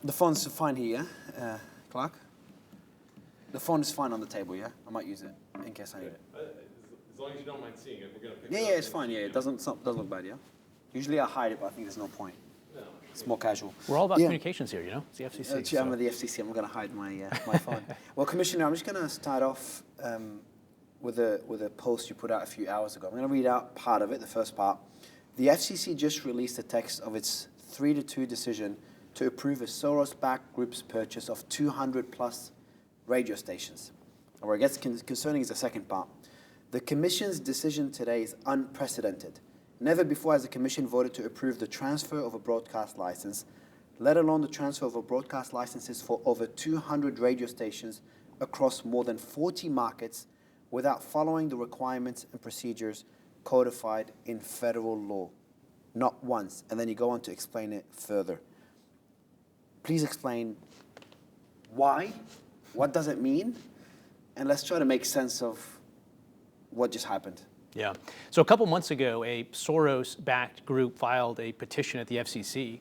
The phone's fine here, Clark. The phone is fine on the table, yeah? I might use it in case I need it. As long as you don't mind seeing it, we're going to pick it Yeah, up. it's fine, yeah. It doesn't look bad, yeah? Usually I hide it, but I think there's no point. No. It's more casual. We're all about communications here, you know? It's the FCC. I'm with the FCC. I'm not going to hide my my phone. Well, Commissioner, I'm just going to start off with a post you put out a few hours ago. I'm going to read out part of it, the first part. The FCC just released the text of its 3-2 decision to approve a Soros-backed group's purchase of 200-plus radio stations. And where it gets concerning is the second part. The Commission's decision today is unprecedented. Never before has the Commission voted to approve the transfer of a broadcast license, let alone the transfer of broadcast licenses for over 200 radio stations across more than 40 markets without following the requirements and procedures codified in federal law. Not once. And then you go on to explain it further. Please explain why, what does it mean, and let's try to make sense of what just happened. Yeah. So a couple months ago, a Soros-backed group filed a petition at the FCC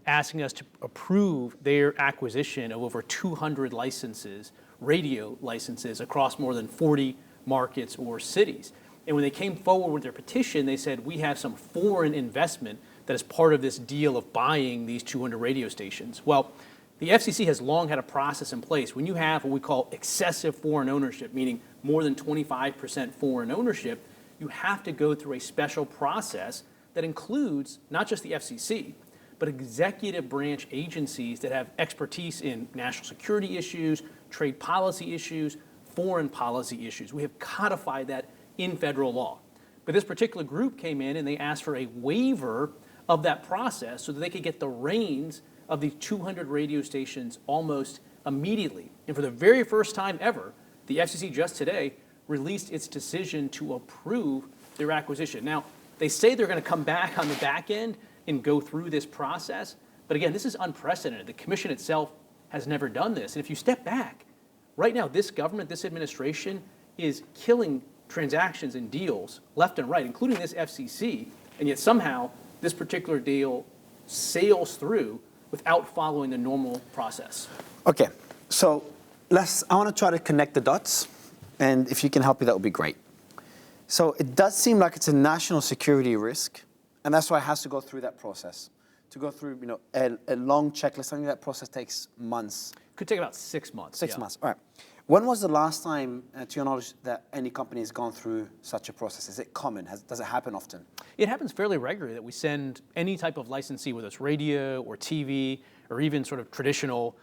asking us to approve their acquisition of over 200 licenses, radio licenses, across more than 40 markets or cities. And when they came forward with their petition, they said, we have some foreign investment that is part of this deal of buying these 200 radio stations. Well, the FCC has long had a process in place. When you have what we call excessive foreign ownership, meaning more than 25% foreign ownership, you have to go through a special process that includes not just the FCC, but executive branch agencies that have expertise in national security issues, trade policy issues, foreign policy issues. We have codified that in federal law. But this particular group came in and they asked for a waiver of that process so that they could get the reins of these 200 radio stations almost immediately. And for the very first time ever, the FCC just today released its decision to approve their acquisition. Now, they say they're going to come back on the back end and go through this process. But again, this is unprecedented. The Commission itself has never done this. And if you step back, right now, this government, this administration is killing transactions and deals left and right, including this FCC. And yet somehow this particular deal sails through without following the normal process. Okay, so I want to try to connect the dots. And if you can help me, that would be great. So it does seem like it's a national security risk, and that's why it has to go through that process. To go through, a long checklist. I think that process takes months. Could take about 6 months. 6 months. All right. When was the last time, to your knowledge, that any company has gone through such a process? Is it common? Does it happen often? It happens fairly regularly that we send any type of licensee, whether it's radio or TV or even sort of traditional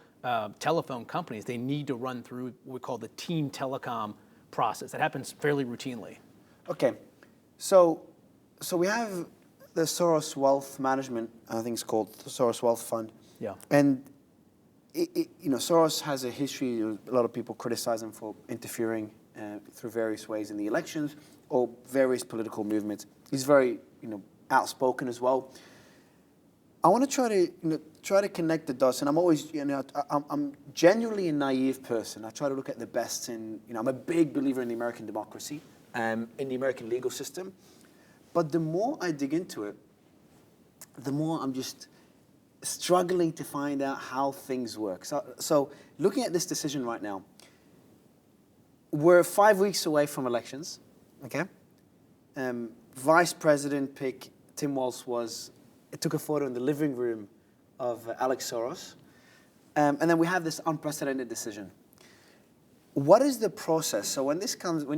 telephone companies. They need to run through what we call the team telecom process. That happens fairly routinely. Okay, so we have the Soros Wealth Management, I think it's called the Soros Wealth Fund. Yeah. And Soros has a history. A lot of people criticize him for interfering through various ways in the elections or various political movements. He's very, outspoken as well. I want to try to connect the dots, and I'm always, I'm genuinely a naive person. I try to look at the best in, I'm a big believer in the American democracy, in the American legal system. But the more I dig into it, the more I'm just struggling to find out how things work. So looking at this decision right now, we're 5 weeks away from elections, okay? Vice President pick Tim Walz took a photo in the living room of Alex Soros. And then we have this unprecedented decision. What is the process? So when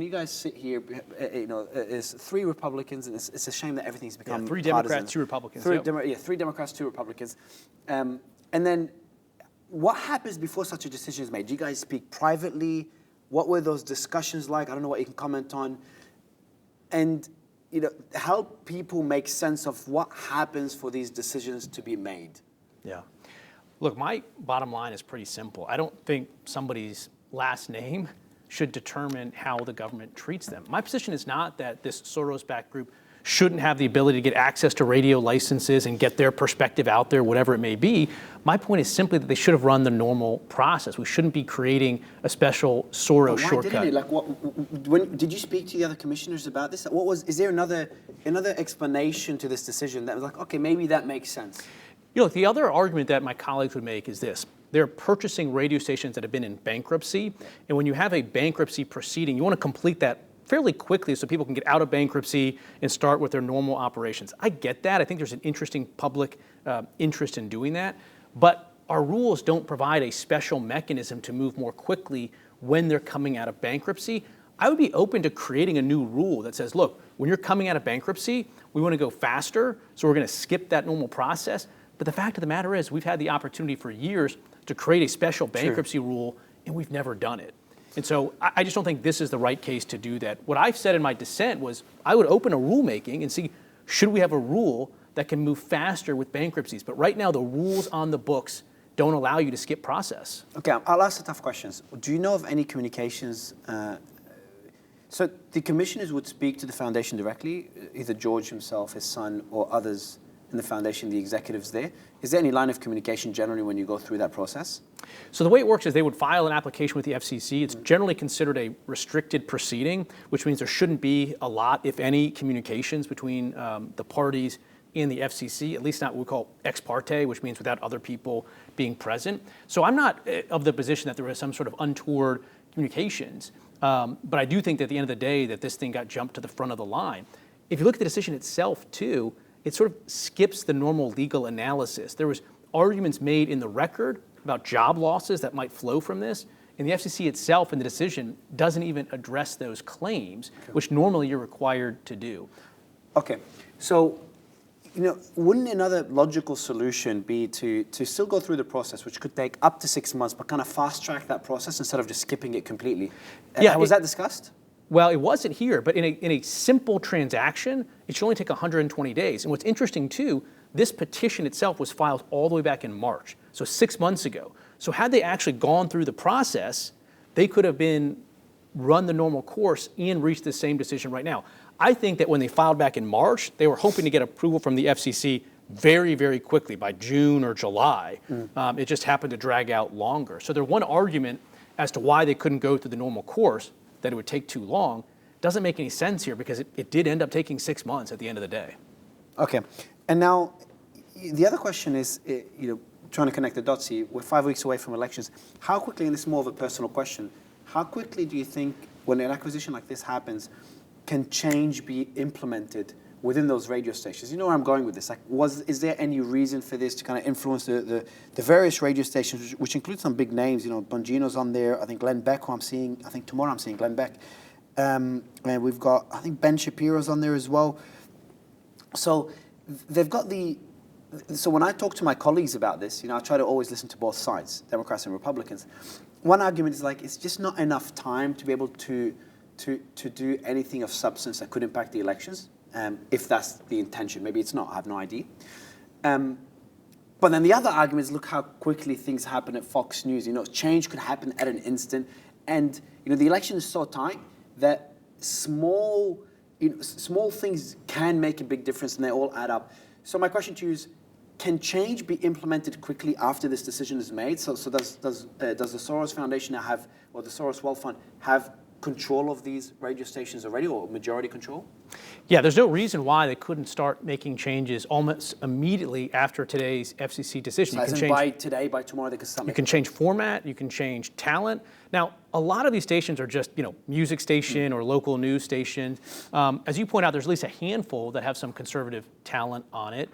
you guys sit here, it's 3 Republicans, and it's a shame that everything's become 3 partisan. Democrats, 2 Republicans. 3 Democrats, 2 Republicans. And then what happens before such a decision is made? Do you guys speak privately? What were those discussions like? I don't know what you can comment on. And help people make sense of what happens for these decisions to be made. Yeah. Look, my bottom line is pretty simple. I don't think somebody's last name should determine how the government treats them. My position is not that this Soros-backed group shouldn't have the ability to get access to radio licenses and get their perspective out there, whatever it may be. My point is simply that they should have run the normal process. We shouldn't be creating a special Soros shortcut. Did you speak to the other commissioners about this? Is there another explanation to this decision that was like, okay, maybe that makes sense? Look, the other argument that my colleagues would make is this. They're purchasing radio stations that have been in bankruptcy. And when you have a bankruptcy proceeding, you want to complete that fairly quickly so people can get out of bankruptcy and start with their normal operations. I get that. I think there's an interesting public interest in doing that. But our rules don't provide a special mechanism to move more quickly when they're coming out of bankruptcy. I would be open to creating a new rule that says, look, when you're coming out of bankruptcy, we want to go faster, so we're going to skip that normal process. But the fact of the matter is, we've had the opportunity for years to create a special bankruptcy rule, and we've never done it. And so I just don't think this is the right case to do that. What I've said in my dissent was I would open a rulemaking and see, should we have a rule that can move faster with bankruptcies? But right now, the rules on the books don't allow you to skip process. Okay, I'll ask the tough questions. Do you know of any communications? So the commissioners would speak to the foundation directly, either George himself, his son, or others in the foundation, the executives there. Is there any line of communication generally when you go through that process? So the way it works is they would file an application with the FCC. It's generally considered a restricted proceeding, which means there shouldn't be a lot, if any, communications between the parties and the FCC, at least not what we call ex parte, which means without other people being present. So I'm not of the position that there was some sort of untoward communications, but I do think that at the end of the day that this thing got jumped to the front of the line. If you look at the decision itself too, it sort of skips the normal legal analysis. There was arguments made in the record about job losses that might flow from this, and the FCC itself in the decision doesn't even address those claims, which normally you're required to do. Okay, so wouldn't another logical solution be to still go through the process, which could take up to 6 months, but kind of fast track that process instead of just skipping it completely? Yeah, was that discussed? Well, it wasn't here, but in a simple transaction, it should only take 120 days. And what's interesting too, this petition itself was filed all the way back in March, so 6 months ago. So had they actually gone through the process, they could have been run the normal course and reached the same decision right now. I think that when they filed back in March, they were hoping to get approval from the FCC very, very quickly by June or July. It just happened to drag out longer. So their one argument as to why they couldn't go through the normal course, that it would take too long, doesn't make any sense here because it did end up taking 6 months at the end of the day. Okay, and now the other question is, trying to connect the dots here, we're 5 weeks away from elections. How quickly, and this is more of a personal question, how quickly do you think when an acquisition like this happens, can change be implemented within those radio stations? You know where I'm going with this. Like, is there any reason for this to kind of influence the various radio stations, which include some big names? Bongino's on there. I think Glenn Beck, who I'm seeing. I think tomorrow I'm seeing Glenn Beck. And we've got, I think Ben Shapiro's on there as well. So they've got so when I talk to my colleagues about this, I try to always listen to both sides, Democrats and Republicans. One argument is like, it's just not enough time to be able to do anything of substance that could impact the elections. If that's the intention. Maybe it's not, I have no idea. But then the other argument is, look how quickly things happen at Fox News. Change could happen at an instant. And, the election is so tight that small things can make a big difference and they all add up. So my question to you is, can change be implemented quickly after this decision is made? So does the Soros Foundation now have, or the Soros Wealth Fund, have control of these radio stations already, or majority control? Yeah, there's no reason why they couldn't start making changes almost immediately after today's FCC decision. So by tomorrow, they could start. You can change format, you can change talent. Now, a lot of these stations are just, music station or local news station. As you point out, there's at least a handful that have some conservative talent on it.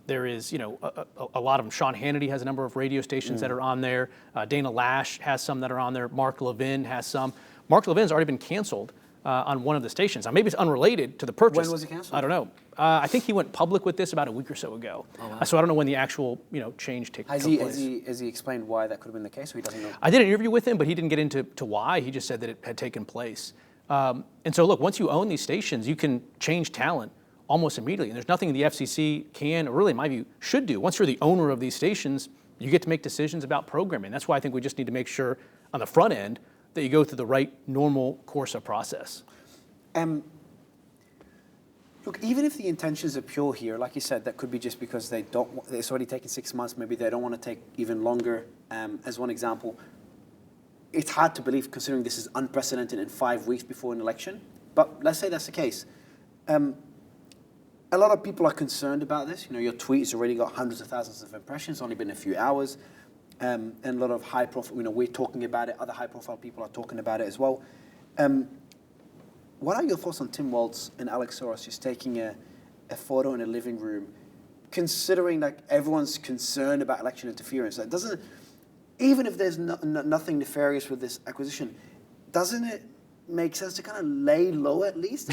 There is, a lot of them. Sean Hannity has a number of radio stations that are on there. Dana Lash has some that are on there. Mark Levin has some. Mark Levin's already been canceled on one of the stations. Now, maybe it's unrelated to the purchase. When was he canceled? I don't know. I think he went public with this about a week or so ago. Oh, wow. So I don't know when the actual, change took place. Has he explained why that could have been the case, or he doesn't know? I did an interview with him, but he didn't get into why. He just said that it had taken place. And so, look, once you own these stations, you can change talent almost immediately. And there's nothing the FCC can, or really, in my view, should do. Once you're the owner of these stations, you get to make decisions about programming. That's why I think we just need to make sure on the front end that you go through the right normal course of process. Look, even if the intentions are pure here, like you said, that could be just because it's already taken 6 months, maybe they don't want to take even longer, as one example. It's hard to believe, considering this is unprecedented in 5 weeks before an election, but let's say that's the case. a lot of people are concerned about this. Your tweet has already got hundreds of thousands of impressions, only been a few hours. And a lot of high profile, we're talking about it, other high profile people are talking about it as well. What are your thoughts on Tim Walz and Alex Soros just taking a photo in a living room, considering like everyone's concerned about election interference? Like, doesn't, even if there's nothing nefarious with this acquisition, doesn't it make sense to kind of lay low at least?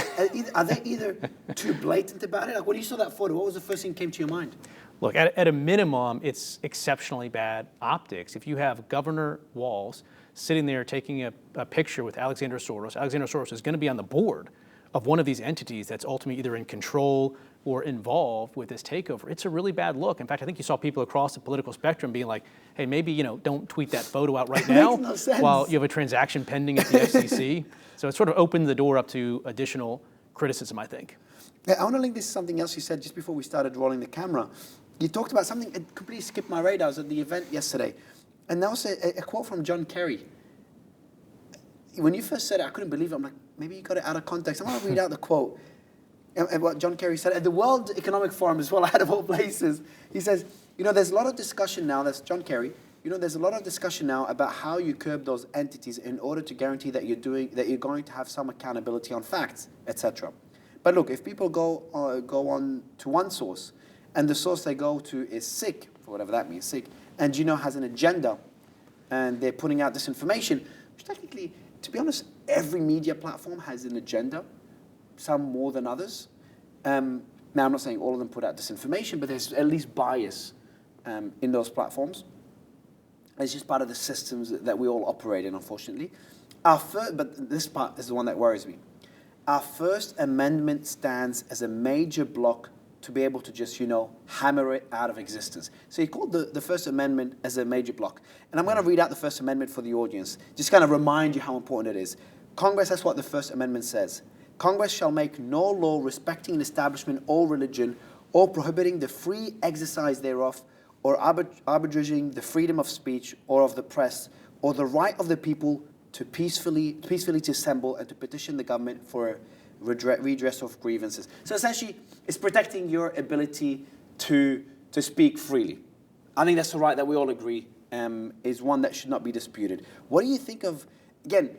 Are they either too blatant about it? Like when you saw that photo, what was the first thing that came to your mind? Look, at a minimum, it's exceptionally bad optics. If you have Governor Walz sitting there taking a picture with Alexander Soros is going to be on the board of one of these entities that's ultimately either in control or involved with this takeover. It's a really bad look. In fact, I think you saw people across the political spectrum being like, hey, maybe don't tweet that photo out right now while you have a transaction pending at the FCC. So it sort of opened the door up to additional criticism, I think. Yeah, I want to link this to something else you said just before we started rolling the camera. You talked about something that completely skipped my radar. I was at the event yesterday, and that was a quote from John Kerry. When you first said it, I couldn't believe it. I'm like, maybe you got it out of context. I'm going to read out the quote. And what John Kerry said at the World Economic Forum as well, out of all places. He says, there's a lot of discussion now, that's John Kerry, there's a lot of discussion now about how you curb those entities in order to guarantee that you're going to have some accountability on facts, etc. But look, if people go on to one source, and the source they go to is sick, for whatever that means, sick, and has an agenda, and they're putting out disinformation, which technically, to be honest, every media platform has an agenda, some more than others. Now, I'm not saying all of them put out disinformation, but there's at least bias in those platforms. It's just part of the systems that we all operate in, unfortunately. But this part is the one that worries me. Our First Amendment stands as a major block to be able to just, hammer it out of existence. So he called the First Amendment as a major block. And I'm going to read out the First Amendment for the audience, just kind of remind you how important it is. Congress, that's what the First Amendment says. Congress shall make no law respecting an establishment or religion or prohibiting the free exercise thereof or arbitraging the freedom of speech or of the press or the right of the people to peacefully to assemble and to petition the government for redress of grievances. So essentially, it's protecting your ability to speak freely. I think that's the right that we all agree is one that should not be disputed. What do you think of, again,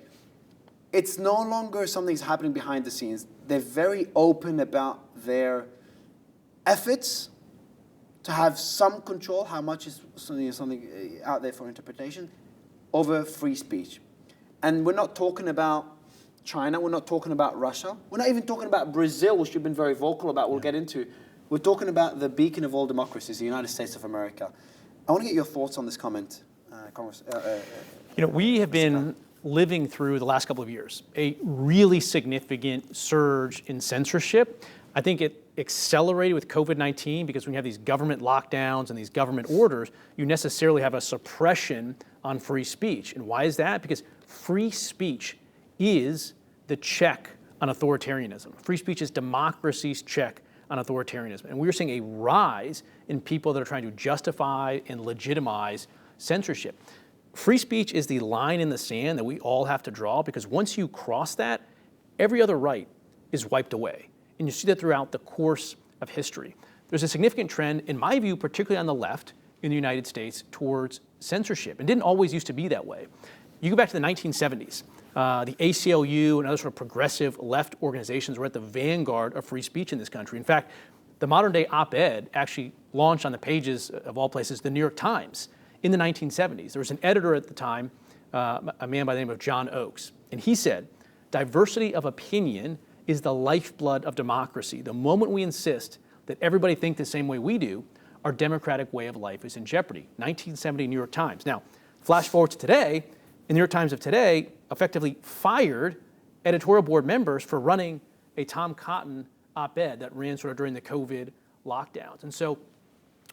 it's no longer something's happening behind the scenes. They're very open about their efforts to have some control, how much is something out there for interpretation, over free speech. And we're not talking about China, we're not talking about Russia, we're not even talking about Brazil, which you've been very vocal about, we'll get into. We're talking about the beacon of all democracies, the United States of America. I want to get your thoughts on this comment, Congress. We have been living through the last couple of years a really significant surge in censorship. I think it accelerated with COVID-19 because when you have these government lockdowns and these government orders, you necessarily have a suppression on free speech. And why is that? Because free speech is the check on authoritarianism. Free speech is democracy's check on authoritarianism. And we're seeing a rise in people that are trying to justify and legitimize censorship. Free speech is the line in the sand that we all have to draw, because once you cross that, every other right is wiped away. And you see that throughout the course of history. There's a significant trend, in my view, particularly on the left in the United States, towards censorship. It didn't always used to be that way. You go back to the 1970s. The ACLU and other sort of progressive left organizations were at the vanguard of free speech in this country. In fact, the modern day op-ed actually launched on the pages of all places, the New York Times, in the 1970s. There was an editor at the time, a man by the name of John Oakes, and he said, diversity of opinion is the lifeblood of democracy. The moment we insist that everybody think the same way we do, our democratic way of life is in jeopardy. 1970 New York Times. Now, flash forward to today, the New York Times of today effectively fired editorial board members for running a Tom Cotton op-ed that ran sort of during the COVID lockdowns. And so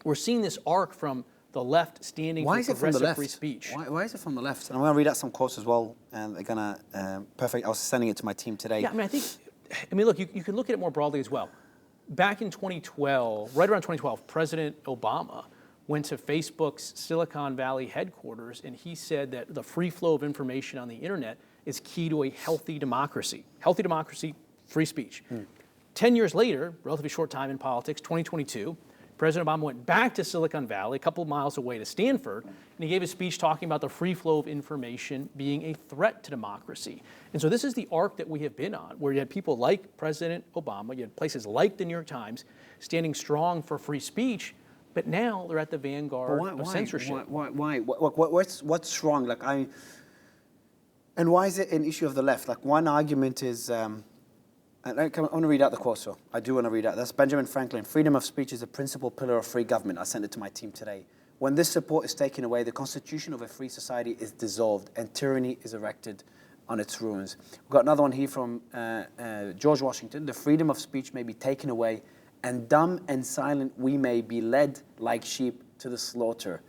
we're seeing this arc from the left standing for progressive free speech. Why is it from the left? And I'm going to read out some quotes as well. And they're going to, perfect. I was sending it to my team today. Yeah, look, you can look at it more broadly as well. Back in 2012, right around 2012, President Obama went to Facebook's Silicon Valley headquarters, and he said that the free flow of information on the internet is key to a healthy democracy. Healthy democracy, free speech. 10 years later, relatively short time in politics, 2022, President Obama went back to Silicon Valley, a couple of miles away to Stanford, and he gave a speech talking about the free flow of information being a threat to democracy. And so this is the arc that we have been on, where you had people like President Obama, you had places like the New York Times standing strong for free speech, but now they're at the vanguard of censorship. Why? What's wrong? And why is it an issue of the left? Like, one argument is, and I want to read out the quote, so I do want to read out. That's Benjamin Franklin. Freedom of speech is a principal pillar of free government. I sent it to my team today. When this support is taken away, the constitution of a free society is dissolved and tyranny is erected on its ruins. We've got another one here from George Washington. The freedom of speech may be taken away, and dumb and silent we may be led like sheep to the slaughter.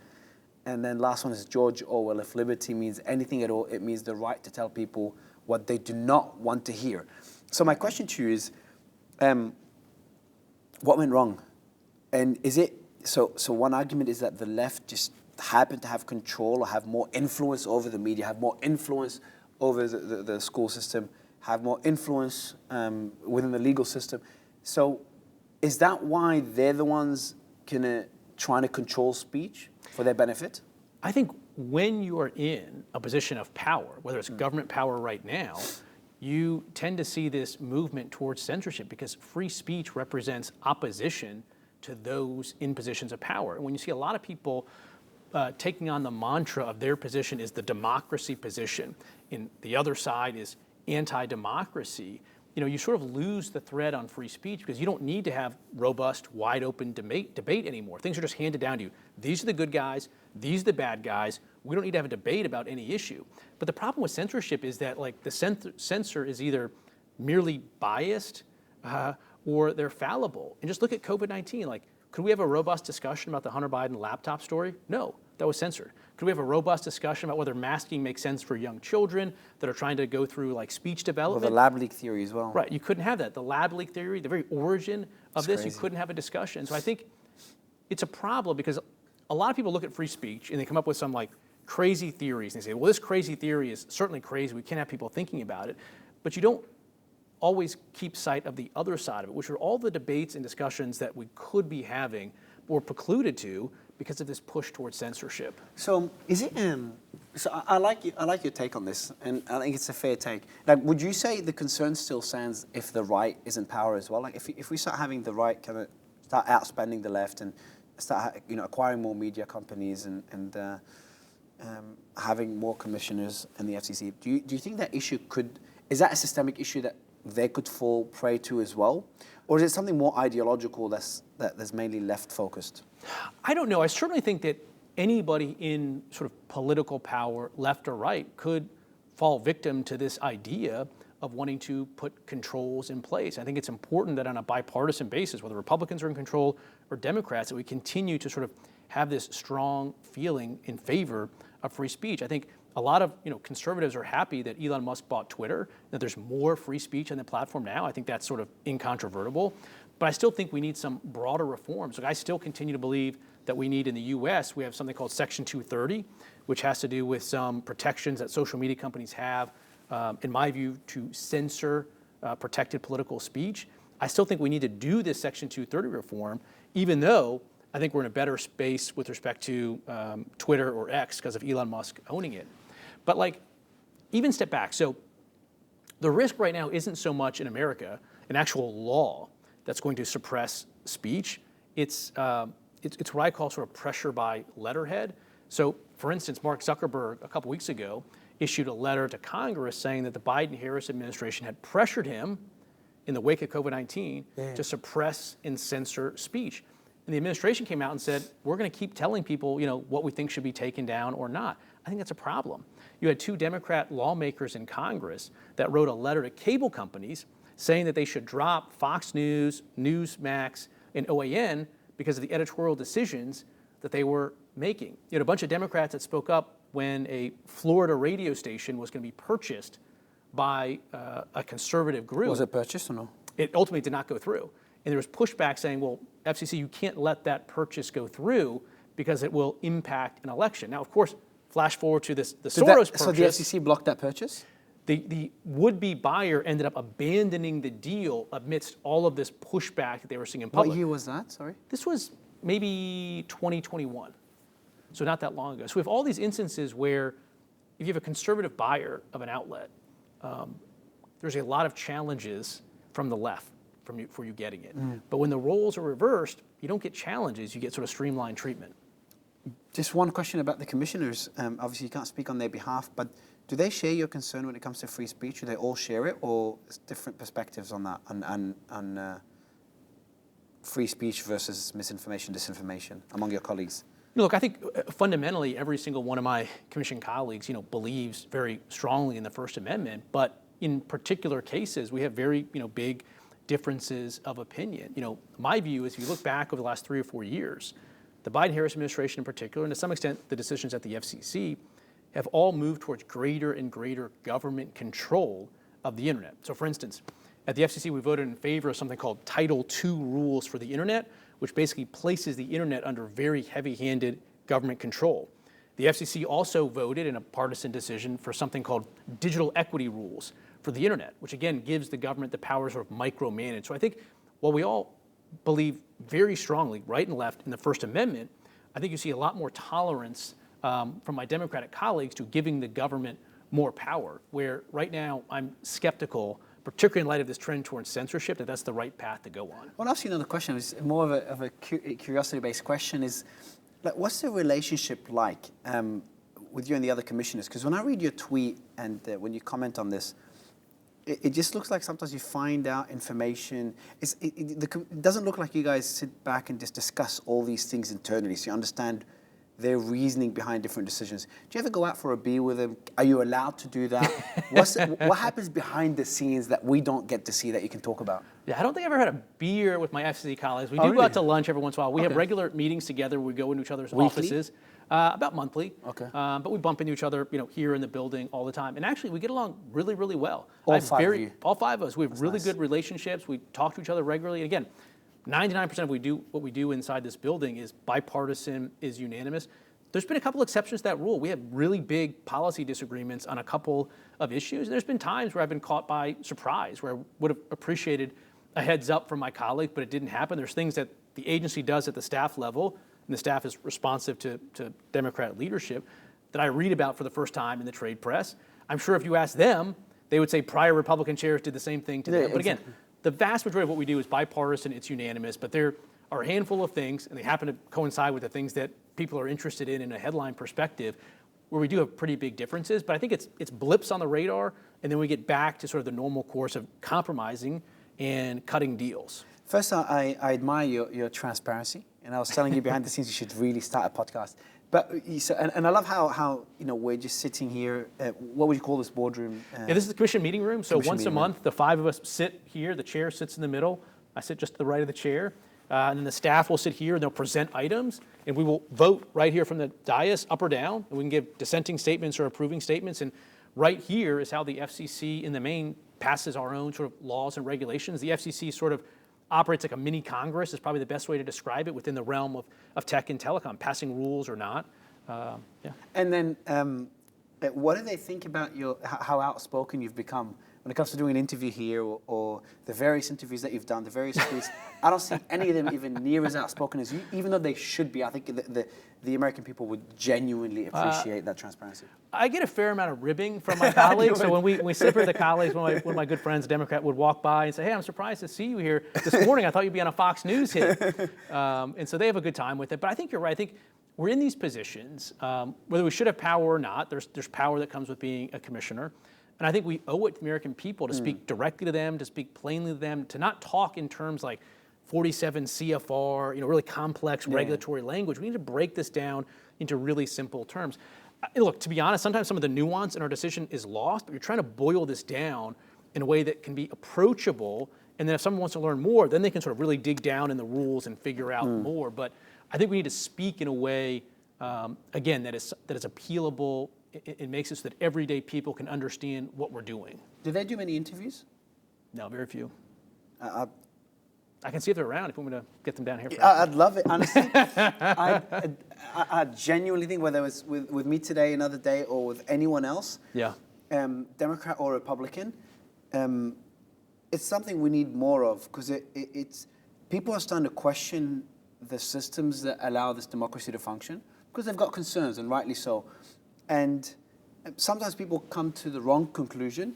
And then last one is George Orwell. If liberty means anything at all, it means the right to tell people what they do not want to hear. So my question to you is, what went wrong? And is it, so one argument is that the left just happened to have control or have more influence over the media, have more influence over the school system, have more influence within the legal system. So is that why they're the ones trying to control speech for their benefit? I think when you are in a position of power, whether it's government power right now, you tend to see this movement towards censorship because free speech represents opposition to those in positions of power. And when you see a lot of people taking on the mantra of their position is the democracy position, and the other side is anti-democracy, you sort of lose the thread on free speech because you don't need to have robust, wide-open debate anymore. Things are just handed down to you. These are the good guys. These are the bad guys. We don't need to have a debate about any issue. But the problem with censorship is that the censor is either merely biased or they're fallible. And just look at COVID-19. Could we have a robust discussion about the Hunter Biden laptop story? No, that was censored. Could we have a robust discussion about whether masking makes sense for young children that are trying to go through speech development? Well, the lab leak theory as well. Right, you couldn't have that. The lab leak theory, the very origin of this, crazy. You couldn't have a discussion. So I think it's a problem because a lot of people look at free speech and they come up with some crazy theories. And they say, well, this crazy theory is certainly crazy. We can't have people thinking about it. But you don't always keep sight of the other side of it, which are all the debates and discussions that we could be having or precluded to because of this push towards censorship. So is it? So I like your take on this, and I think it's a fair take. Would you say the concern still stands if the right is in power as well? If we start having the right start outspending the left and start acquiring more media companies and having more commissioners in the FCC, do you think that issue is that a systemic issue that they could fall prey to as well? Or is it something more ideological that's mainly left focused? I don't know. I certainly think that anybody in sort of political power, left or right, could fall victim to this idea of wanting to put controls in place. I think it's important that on a bipartisan basis, whether Republicans are in control or Democrats, that we continue to sort of have this strong feeling in favor of free speech. I think a lot of conservatives are happy that Elon Musk bought Twitter, that there's more free speech on the platform now. I think that's sort of incontrovertible. But I still think we need some broader reforms. I still continue to believe that we need in the US, we have something called Section 230, which has to do with some protections that social media companies have, in my view, to censor protected political speech. I still think we need to do this Section 230 reform, even though I think we're in a better space with respect to Twitter or X because of Elon Musk owning it. But even step back. So the risk right now isn't so much in America an actual law that's going to suppress speech. It's what I call sort of pressure by letterhead. So for instance, Mark Zuckerberg a couple weeks ago issued a letter to Congress saying that the Biden-Harris administration had pressured him in the wake of COVID-19 to suppress and censor speech. And the administration came out and said, we're going to keep telling people, what we think should be taken down or not. I think that's a problem. You had 2 Democrat lawmakers in Congress that wrote a letter to cable companies saying that they should drop Fox News, Newsmax, and OAN because of the editorial decisions that they were making. You had a bunch of Democrats that spoke up when a Florida radio station was going to be purchased by a conservative group. Was it purchased or no? It ultimately did not go through. And there was pushback saying, well, FCC, you can't let that purchase go through because it will impact an election. Now, of course, flash forward to the Soros purchase. So the FCC blocked that purchase? the would-be buyer ended up abandoning the deal amidst all of this pushback that they were seeing in public. What year was that? Sorry. This was maybe 2021, so not that long ago. So we have all these instances where if you have a conservative buyer of an outlet, there's a lot of challenges from the left for you getting it. But when the roles are reversed, you don't get challenges, you get sort of streamlined treatment. Just one question about the commissioners. Obviously, you can't speak on their behalf, but do they share your concern when it comes to free speech? Do they all share it, or is different perspectives on that, on free speech versus misinformation, disinformation among your colleagues? Look, I think fundamentally every single one of my commission colleagues, believes very strongly in the First Amendment, but in particular cases, we have very, big differences of opinion. My view is if you look back over the last 3 or 4 years, the Biden-Harris administration in particular, and to some extent the decisions at the FCC, have all moved towards greater and greater government control of the internet. So for instance, at the FCC, we voted in favor of something called Title II rules for the internet, which basically places the internet under very heavy-handed government control. The FCC also voted in a partisan decision for something called digital equity rules for the internet, which again gives the government the power to sort of micromanage. So I think while we all believe very strongly, right and left, in the First Amendment, I think you see a lot more tolerance from my Democratic colleagues to giving the government more power, where right now I'm skeptical, particularly in light of this trend towards censorship, that that's the right path to go on. Well, I'll ask you another question. It's more of a curiosity-based question. Is like, what's the relationship like with you and the other commissioners? Because when I read your tweet and when you comment on this, it just looks like sometimes you find out information. It doesn't look like you guys sit back and just discuss all these things internally, so you understand their reasoning behind different decisions. Do you ever go out for a beer with them? Are you allowed to do that? What happens behind the scenes that we don't get to see that you can talk about? Yeah, I don't think I've ever had a beer with my FCC colleagues. We do really? go out to lunch every once in a while. We have regular meetings together. We go into each other's Weekly? offices. About monthly. Okay. But we bump into each other, here in the building all the time. And actually, we get along really, really well. All five of you? All five of us. We have really nice. good relationships. We talk to each other regularly. And again, 99% of what we do inside this building is bipartisan, is unanimous. There's been a couple exceptions to that rule. We have really big policy disagreements on a couple of issues. And there's been times where I've been caught by surprise, where I would have appreciated a heads up from my colleague, but it didn't happen. There's things that the agency does at the staff level, and the staff is responsive to Democrat leadership, that I read about for the first time in the trade press. I'm sure if you ask them, they would say prior Republican chairs did the same thing to them. But again, the vast majority of what we do is bipartisan, it's unanimous, but there are a handful of things, and they happen to coincide with the things that people are interested in a headline perspective, where we do have pretty big differences. But I think it's blips on the radar, and then we get back to sort of the normal course of compromising and cutting deals. First, I admire your transparency, and I was telling you behind the scenes you should really start a podcast. But and I love how we're just sitting here. What would you call this boardroom? Yeah, this is the commission meeting room. So Commission once a meeting month, the five of us sit here. The chair sits in the middle. I sit just to the right of the chair. And then the staff will sit here and they'll present items, and we will vote right here from the dais, up or down, and we can give dissenting statements or approving statements. And right here is how the FCC in the main passes our own sort of laws and regulations. The FCC sort of operates like a mini Congress is probably the best way to describe it within the realm of tech and telecom, passing rules or not. Yeah. And then, what do they think about how outspoken you've become when it comes to doing an interview here or the various interviews that you've done, the various tweets? I don't see any of them even near as outspoken as you, even though they should be. I think the American people would genuinely appreciate that transparency. I get a fair amount of ribbing from my colleagues. So when we sit with the colleagues, one of my good friends, a Democrat, would walk by and say, "Hey, I'm surprised to see you here this morning. I thought you'd be on a Fox News hit." And so they have a good time with it. But I think you're right. I think we're in these positions, whether we should have power or not. There's power that comes with being a commissioner. And I think we owe it to the American people to speak directly to them, to speak plainly to them, to not talk in terms like 47 CFR, really complex regulatory language. We need to break this down into really simple terms. Look, to be honest, sometimes some of the nuance in our decision is lost, but you're trying to boil this down in a way that can be approachable. And then if someone wants to learn more, then they can sort of really dig down in the rules and figure out more. But I think we need to speak in a way, again, that is appealable. It makes it so that everyday people can understand what we're doing. Do they do many interviews? No, very few. I can see if they're around if you want me to get them down here. I'd love it, honestly. I genuinely think whether it's with me today, another day, or with anyone else, Democrat or Republican, it's something we need more of, because it's people are starting to question the systems that allow this democracy to function, because they've got concerns, and rightly so. And sometimes people come to the wrong conclusion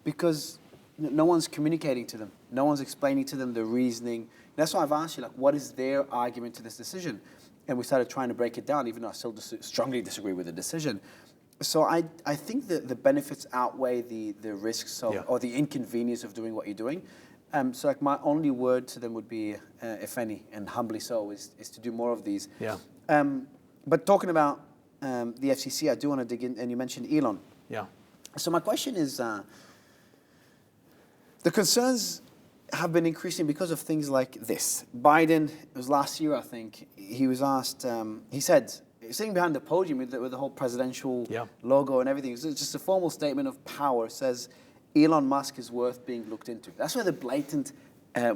because no one's communicating to them. No one's explaining to them the reasoning. That's why I've asked you, like, what is their argument to this decision? And we started trying to break it down, even though I still strongly disagree with the decision. So I think that the benefits outweigh the risks of, or the inconvenience of doing what you're doing. So like my only word to them would be, if any, and humbly so, is to do more of these. Yeah. But talking about the FCC, I do want to dig in, and you mentioned Elon. Yeah. So my question is, the concerns have been increasing because of things like this. Biden, it was last year, I think, he was asked, he said, sitting behind the podium with the whole presidential logo and everything, it's just a formal statement of power, says Elon Musk is worth being looked into. That's where the blatant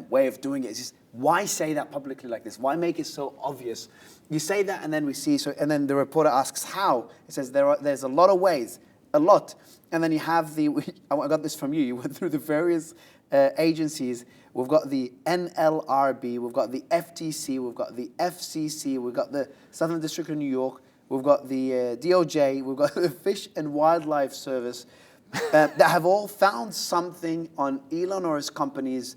way of doing it is just, why say that publicly like this? Why make it so obvious? You say that and then we see, and then the reporter asks how. It says there's a lot of ways, a lot. And then you have I got this from you, you went through the various agencies. We've got the NLRB, we've got the FTC, we've got the FCC, we've got the Southern District of New York, we've got the DOJ, we've got the Fish and Wildlife Service, that have all found something on Elon or his companies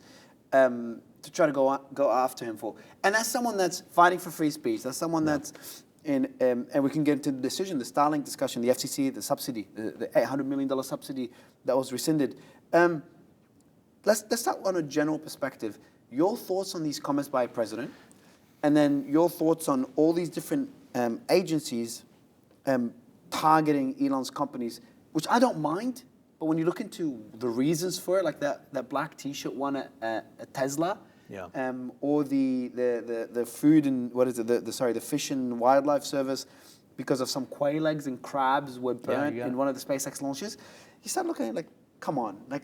to try to go after him for. And that's someone that's fighting for free speech. That's someone that's in, and we can get into the decision, the Starlink discussion, the FCC, the subsidy, the $800 million subsidy that was rescinded. Let's start on a general perspective. Your thoughts on these comments by a president, and then your thoughts on all these different agencies targeting Elon's companies, which I don't mind, but when you look into the reasons for it, like that black T-shirt one at Tesla, or the food and the Fish and Wildlife Service, because of some quail eggs and crabs were burnt in one of the SpaceX launches, you start looking at it like, come on, like.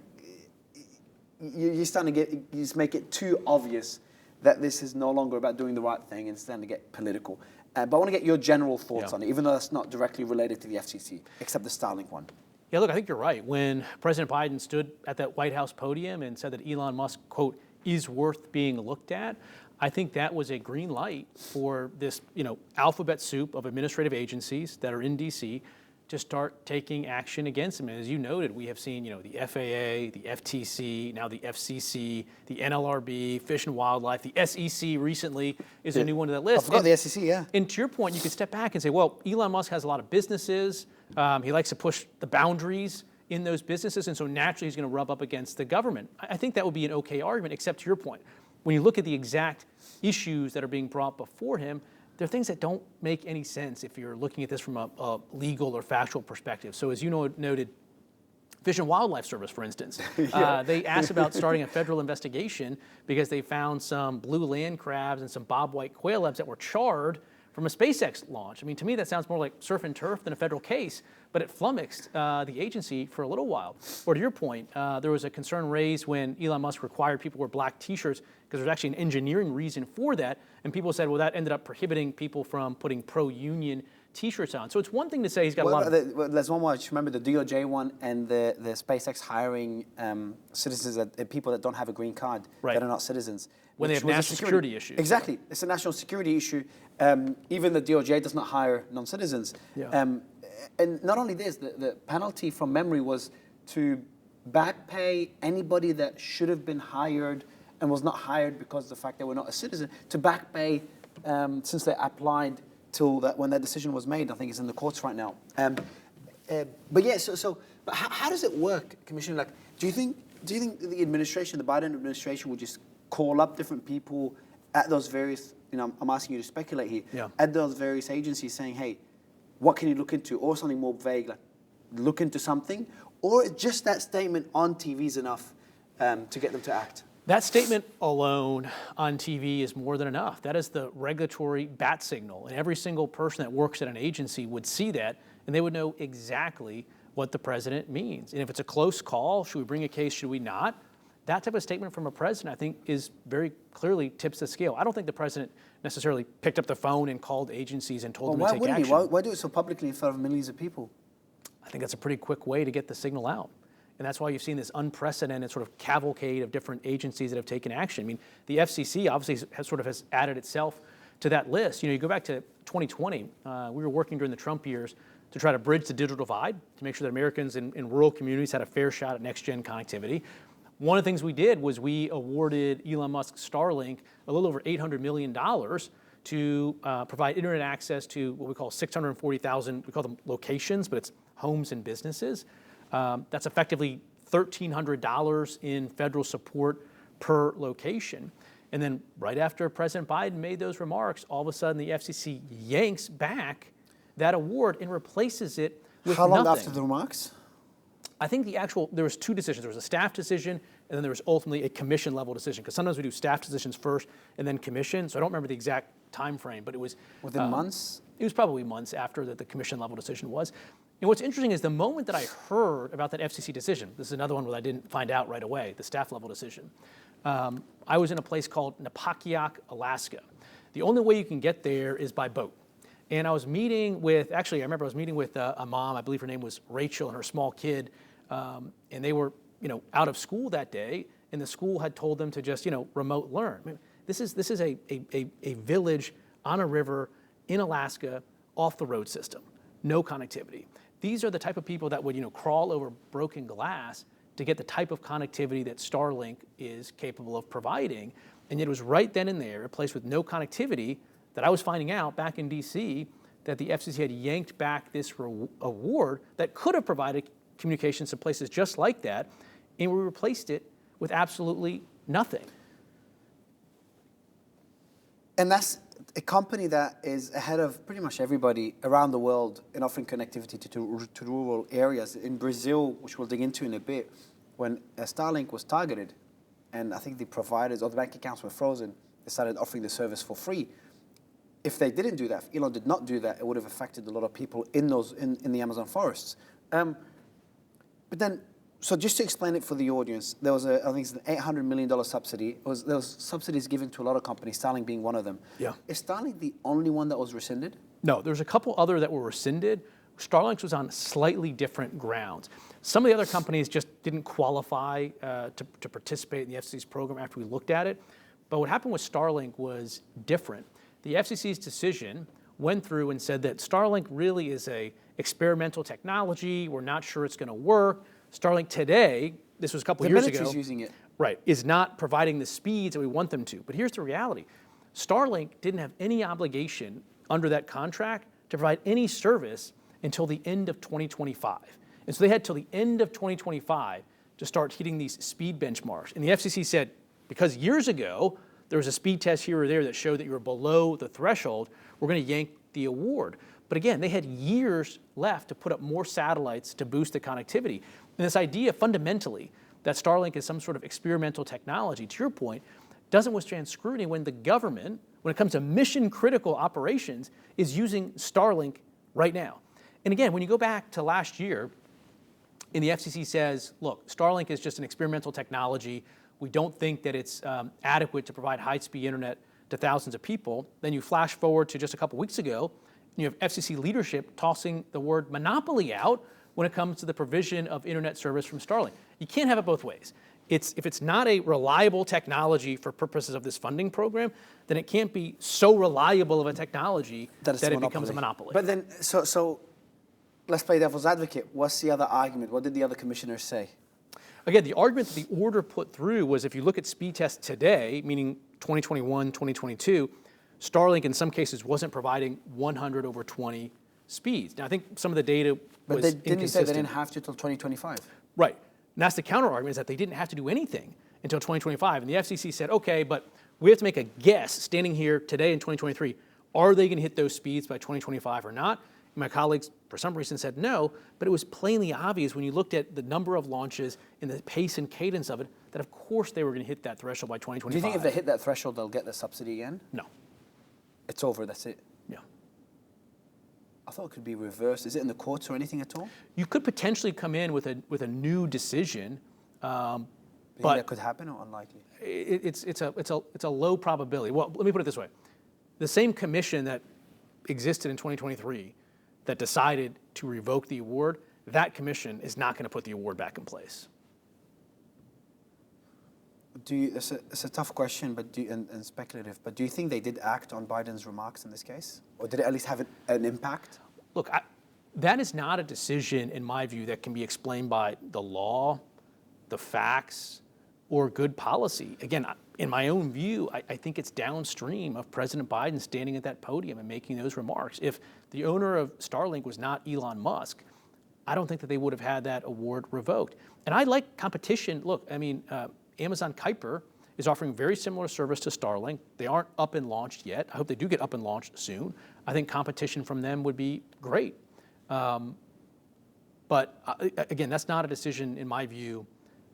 You're starting to you just make it too obvious that this is no longer about doing the right thing and starting to get political. But I want to get your general thoughts on it, even though that's not directly related to the FCC, except the Starlink one. Yeah, look, I think you're right. When President Biden stood at that White House podium and said that Elon Musk, quote, is worth being looked at, I think that was a green light for this, alphabet soup of administrative agencies that are in D.C. to start taking action against him. And as you noted, we have seen, the FAA, the FTC, now the FCC, the NLRB, Fish and Wildlife, the SEC recently is a new one to that list. I forgot the SEC, yeah. And to your point, you could step back and say, well, Elon Musk has a lot of businesses. He likes to push the boundaries in those businesses, and so naturally he's going to rub up against the government. I think that would be an okay argument, except to your point. When you look at the exact issues that are being brought before him, there are things that don't make any sense if you're looking at this from a legal or factual perspective. So as you noted, Fish and Wildlife Service, for instance, they asked about starting a federal investigation because they found some blue land crabs and some bobwhite quail eggs that were charred from a SpaceX launch. I mean, to me, that sounds more like surf and turf than a federal case, but it flummoxed the agency for a little while. Or to your point, there was a concern raised when Elon Musk required people to wear black T-shirts because there's actually an engineering reason for that. And people said, well, that ended up prohibiting people from putting pro-union T-shirts on. So it's one thing to say he's got a lot of... There's one more, I just remember the DOJ one and the SpaceX hiring citizens, people that don't have a green card, that are not citizens. When they have national security issues. Exactly. It's a national security issue. Even the DOJ does not hire non-citizens. And not only this, the penalty from memory was to back pay anybody that should have been hired and was not hired because of the fact they were not a citizen, to back pay since they applied till when that decision was made. I think it's in the courts right now. But yeah, but how does it work, Commissioner? Like, do you think the administration, the Biden administration, will just call up different people at those various, I'm asking you to speculate here, at those various agencies saying, hey, what can you look into? Or something more vague, like look into something? Or just that statement on TV is enough to get them to act? That statement alone on TV is more than enough. That is the regulatory bat signal. And every single person that works at an agency would see that, and they would know exactly what the president means. And if it's a close call, should we bring a case, should we not? That type of statement from a president, I think, is very clearly tips the scale. I don't think the president necessarily picked up the phone and called agencies and told them to take action. Why do it so publicly in front of millions of people? I think that's a pretty quick way to get the signal out. And that's why you've seen this unprecedented sort of cavalcade of different agencies that have taken action. I mean, the FCC obviously has added itself to that list. You go back to 2020, we were working during the Trump years to try to bridge the digital divide, to make sure that Americans in rural communities had a fair shot at next-gen connectivity. One of the things we did was we awarded Elon Musk's Starlink a little over $800 million to provide internet access to what we call 640,000, we call them locations, but it's homes and businesses. That's effectively $1,300 in federal support per location. And then right after President Biden made those remarks, all of a sudden the FCC yanks back that award and replaces it with How long nothing. after the remarks? I think there was two decisions. There was a staff decision, and then there was ultimately a commission level decision. Because sometimes we do staff decisions first and then commission. So I don't remember the exact time frame, but it was Within months? It was probably months after the commission level decision was. And what's interesting is the moment that I heard about that FCC decision, this is another one where I didn't find out right away, the staff level decision. I was in a place called Napakiak, Alaska. The only way you can get there is by boat. And I was meeting with, actually, I remember I was meeting with a mom, I believe her name was Rachel, and her small kid, and they were, out of school that day, and the school had told them to just, remote learn. I mean, this is a village on a river in Alaska, off the road system, no connectivity. These are the type of people that would, crawl over broken glass to get the type of connectivity that Starlink is capable of providing. And yet it was right then and there, a place with no connectivity, that I was finding out back in DC that the FCC had yanked back this award that could have provided communications to places just like that, and we replaced it with absolutely nothing. And that's a company that is ahead of pretty much everybody around the world in offering connectivity to rural areas. In Brazil, which we'll dig into in a bit, when Starlink was targeted, and I think the providers or the bank accounts were frozen, they started offering the service for free. If they didn't do that, if Elon did not do that, it would have affected a lot of people in the Amazon forests. But then, so just to explain it for the audience, there was I think it's an $800 million subsidy. There was subsidies given to a lot of companies, Starlink being one of them. Yeah. Is Starlink the only one that was rescinded? No, there's a couple other that were rescinded. Starlink was on slightly different grounds. Some of the other companies just didn't qualify to participate in the FCC's program after we looked at it. But what happened with Starlink was different. The FCC's decision went through and said that Starlink really is a experimental technology. We're not sure it's going to work. Starlink today, this was a couple years ago. The military's using it. Right, is not providing the speeds that we want them to. But here's the reality. Starlink didn't have any obligation under that contract to provide any service until the end of 2025. And so they had till the end of 2025 to start hitting these speed benchmarks. And the FCC said, because years ago, there was a speed test here or there that showed that you were below the threshold, we're going to yank the award. But again, they had years left to put up more satellites to boost the connectivity. And this idea fundamentally that Starlink is some sort of experimental technology, to your point, doesn't withstand scrutiny when the government, when it comes to mission critical operations, is using Starlink right now. And again, when you go back to last year, and the FCC says, look, Starlink is just an experimental technology. We don't think that it's adequate to provide high-speed internet to thousands of people. Then you flash forward to just a couple weeks ago, and you have FCC leadership tossing the word monopoly out when it comes to the provision of internet service from Starlink. You can't have it both ways. If it's not a reliable technology for purposes of this funding program, then it can't be so reliable of a technology that it becomes a monopoly. But then, so let's play devil's advocate. What's the other argument? What did the other commissioners say? Again, the argument that the order put through was if you look at speed tests today, meaning 2021, 2022, Starlink in some cases wasn't providing 100 over 20 speeds. Now, I think some of the data was inconsistent. Didn't you say they didn't have to till 2025? Right. And that's the counter argument, is that they didn't have to do anything until 2025. And the FCC said, okay, but we have to make a guess standing here today in 2023, are they going to hit those speeds by 2025 or not? And my colleagues, for some reason, said no, but it was plainly obvious when you looked at the number of launches and the pace and cadence of it, that of course they were going to hit that threshold by 2025. Do you think if they hit that threshold, they'll get the subsidy again? No. It's over, that's it? Yeah. I thought it could be reversed. Is it in the courts or anything at all? You could potentially come in with a new decision, but that could happen or unlikely? It's a low probability. Well, let me put it this way: the same commission that existed in 2023 that decided to revoke the award that commission is not going to put the award back in place. It's a tough question, but and speculative. But do you think they did act on Biden's remarks in this case, or did it at least have an impact? Look, that is not a decision, in my view, that can be explained by the law, the facts, or good policy. Again, in my own view, I think it's downstream of President Biden standing at that podium and making those remarks. If the owner of Starlink was not Elon Musk, I don't think that they would have had that award revoked. And I like competition. Look, I mean, Amazon Kuiper is offering very similar service to Starlink. They aren't up and launched yet. I hope they do get up and launched soon. I think competition from them would be great. But again, that's not a decision, in my view,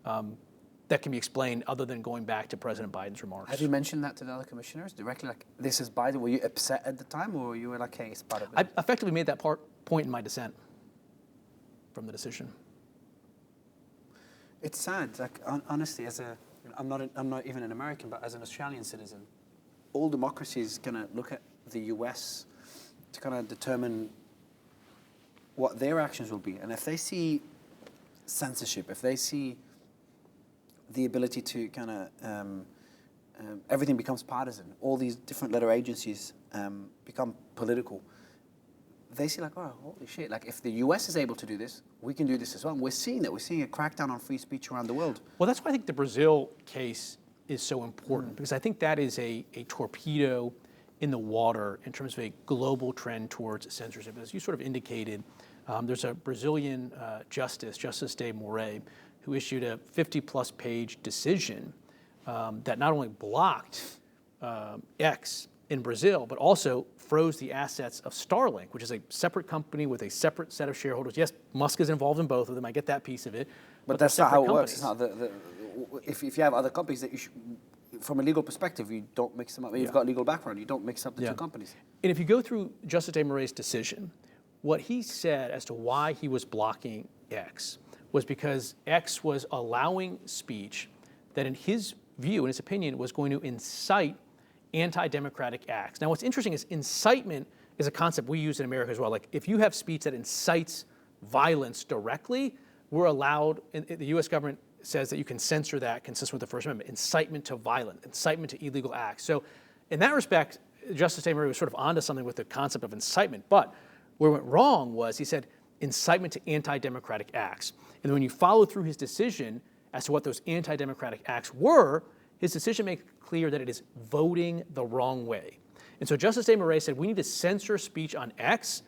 that can be explained other than going back to President Biden's remarks. Have you mentioned that to the other commissioners directly? Like, this is Biden. Were you upset at the time, or you were like, hey, it's part of it? I effectively made that point in my dissent from the decision. It's sad. Like, honestly, I'm not even an American, but as an Australian citizen, all democracies kind of look at the US to kind of determine what their actions will be. And if they see censorship, if they see the ability to kind of everything becomes partisan, all these different letter agencies become political, they see like, oh, holy shit, like if the US is able to do this, we can do this as well. And we're seeing that. We're seeing a crackdown on free speech around the world. Well, that's why I think the Brazil case is so important, because I think that is a torpedo in the water in terms of a global trend towards censorship. As you sort of indicated, there's a Brazilian Justice de Moraes, who issued a 50-plus page decision that not only blocked X in Brazil, but also froze the assets of Starlink, which is a separate company with a separate set of shareholders. Yes, Musk is involved in both of them. I get that piece of it. But that's not how it works. It's not if you have other companies that you should, from a legal perspective, you don't mix them up. You've got legal background. You don't mix up the two companies. And if you go through Justice de Moraes' decision, what he said as to why he was blocking X was because X was allowing speech that, in his view, in his opinion, was going to incite anti-democratic acts. Now, what's interesting is incitement is a concept we use in America as well. Like, if you have speech that incites violence directly, we're allowed, the US government says that you can censor that consistent with the First Amendment, incitement to violence, incitement to illegal acts. So in that respect, Justice de Moraes was sort of onto something with the concept of incitement. But where it went wrong was he said incitement to anti-democratic acts. And when you follow through his decision as to what those anti-democratic acts were, his decision makes clear that it is voting the wrong way. And so Justice de Moraes said we need to censor speech on X.